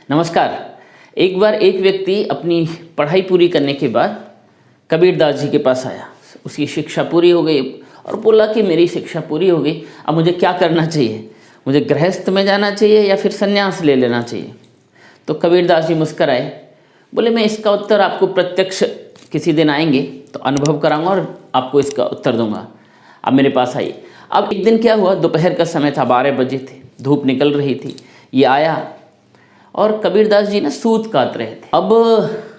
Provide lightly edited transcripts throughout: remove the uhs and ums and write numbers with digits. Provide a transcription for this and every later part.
नमस्कार। एक बार एक व्यक्ति अपनी पढ़ाई पूरी करने के बाद कबीरदास जी के पास आया। उसकी शिक्षा पूरी हो गई और बोला कि मेरी शिक्षा पूरी हो गई, अब मुझे क्या करना चाहिए, मुझे गृहस्थ में जाना चाहिए या फिर संन्यास ले लेना चाहिए। तो कबीरदास जी मुस्कराए, बोले मैं इसका उत्तर आपको प्रत्यक्ष किसी दिन आएंगे तो अनुभव कराऊंगा और आपको इसका उत्तर दूंगा। अब मेरे पास आइए। अब एक दिन क्या हुआ, दोपहर का समय था, 12 बजे थे, धूप निकल रही थी। ये आया और कबीरदास जी ना सूत काट रहे थे। अब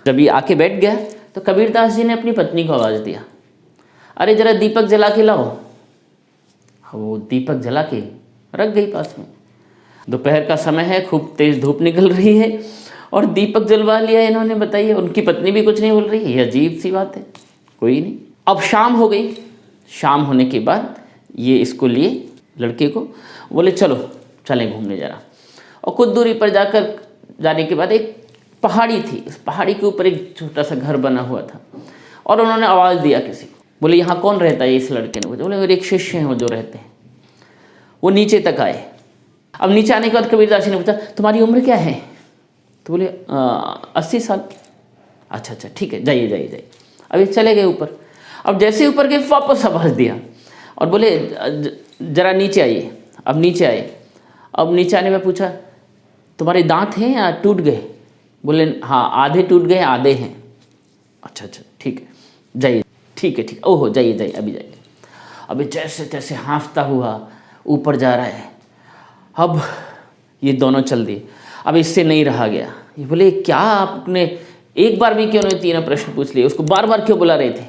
जब ये आके बैठ गया तो कबीरदास जी ने अपनी पत्नी को आवाज़ दिया, अरे जरा दीपक जला के लाओ। वो दीपक जला के रख गई पास में। दोपहर का समय है, खूब तेज धूप निकल रही है और दीपक जलवा लिया इन्होंने। बताइए, उनकी पत्नी भी कुछ नहीं बोल रही। ये अजीब सी बात है। कोई नहीं। अब शाम हो गई। शाम होने के बाद ये इसको लिए, लड़के को, बोले चलो चलें घूमने जरा। और कुछ दूरी पर जाने के बाद एक पहाड़ी थी। उस पहाड़ी के ऊपर एक छोटा सा घर बना हुआ था और उन्होंने आवाज़ दिया किसी को। बोले यहाँ कौन रहता है? इस लड़के ने बोले मेरे एक शिष्य हैं वो जो रहते हैं। वो नीचे तक आए। अब नीचे आने के बाद कबीरदास जी ने पूछा तुम्हारी उम्र क्या है? तो बोले 80 साल। अच्छा ठीक है, जाइए जाइए जाइए। अब ये चले गए ऊपर। अब जैसे ऊपर गए वापस आवाज़ दिया और बोले जरा नीचे आइए। अब नीचे आए। अब नीचे आने में पूछा तुम्हारे दांत हैं या टूट गए? बोले हाँ, आधे टूट गए आधे हैं। अच्छा ठीक है, जाइए। ठीक है ओहो, जाइए अभी जाइए। अभी जैसे तैसे हाँफता हुआ ऊपर जा रहा है। अब ये दोनों चल दिए। अब इससे नहीं रहा गया। ये बोले क्या आपने एक बार भी क्यों नहीं तीनों प्रश्न पूछ लिए, उसको बार बार क्यों बुला रहे थे?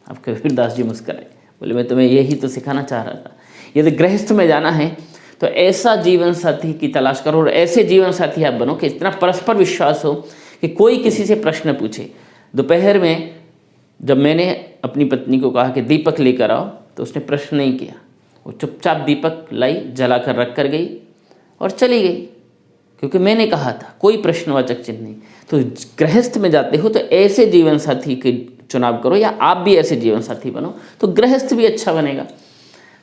अब कबीरदास जी मुस्कुराए, बोले मैं तुम्हें यही तो सिखाना चाह रहा था। यदि गृहस्थ में जाना है तो ऐसा जीवन साथी की तलाश करो और ऐसे जीवन साथी आप बनो कि इतना परस्पर विश्वास हो कि कोई किसी से प्रश्न पूछे। दोपहर में जब मैंने अपनी पत्नी को कहा कि दीपक लेकर आओ तो उसने प्रश्न नहीं किया। वो चुपचाप दीपक लाई, जला कर रख कर गई और चली गई, क्योंकि मैंने कहा था। कोई प्रश्नवाचक चिन्ह नहीं। तो गृहस्थ में जाते हो तो ऐसे जीवन साथी के चुनाव करो, या आप भी ऐसे जीवन साथी बनो तो गृहस्थ भी अच्छा बनेगा।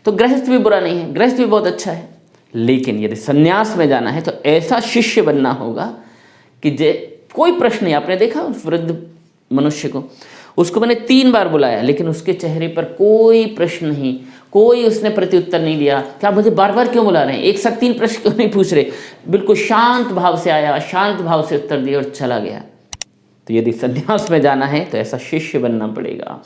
तो गृहस्थ भी बुरा नहीं है, गृहस्थ भी बहुत अच्छा है। लेकिन यदि संन्यास में जाना है तो ऐसा शिष्य बनना होगा कि कोई प्रश्न नहीं। आपने देखा उस वृद्ध मनुष्य को, उसको मैंने 3 बार बुलाया लेकिन उसके चेहरे पर कोई प्रश्न नहीं, कोई उसने प्रत्युत्तर नहीं दिया कि आप मुझे बार बार क्यों बुला रहे हैं, एक साथ 3 प्रश्न क्यों नहीं पूछ रहे। बिल्कुल शांत भाव से आया, शांत भाव से उत्तर दिया और चला गया। तो यदि संन्यास में जाना है तो ऐसा शिष्य बनना पड़ेगा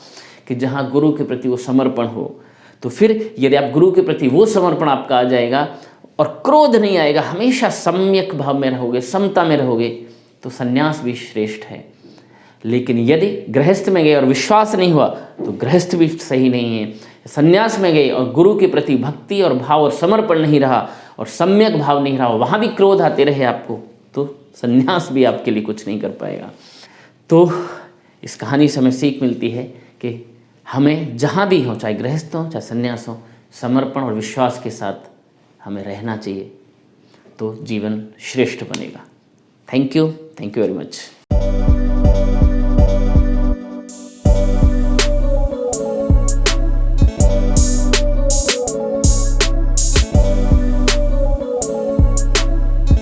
कि जहाँ गुरु के प्रति वो समर्पण हो। तो फिर यदि आप गुरु के प्रति वो समर्पण आपका आ जाएगा और क्रोध नहीं आएगा, हमेशा सम्यक भाव में रहोगे, समता में रहोगे, तो संन्यास भी श्रेष्ठ है। लेकिन यदि गृहस्थ में गए और विश्वास नहीं हुआ तो गृहस्थ भी सही नहीं है। संन्यास में गए और गुरु के प्रति भक्ति और भाव और समर्पण नहीं रहा और सम्यक भाव नहीं रहा, वहाँ भी क्रोध आते रहे आपको, तो संन्यास भी आपके लिए कुछ नहीं कर पाएगा। तो इस कहानी से हमें सीख मिलती है कि हमें जहाँ भी हो, चाहे गृहस्थ हो चाहे संन्यास हो, समर्पण और विश्वास के साथ हमें रहना चाहिए, तो जीवन श्रेष्ठ बनेगा। Thank you very much.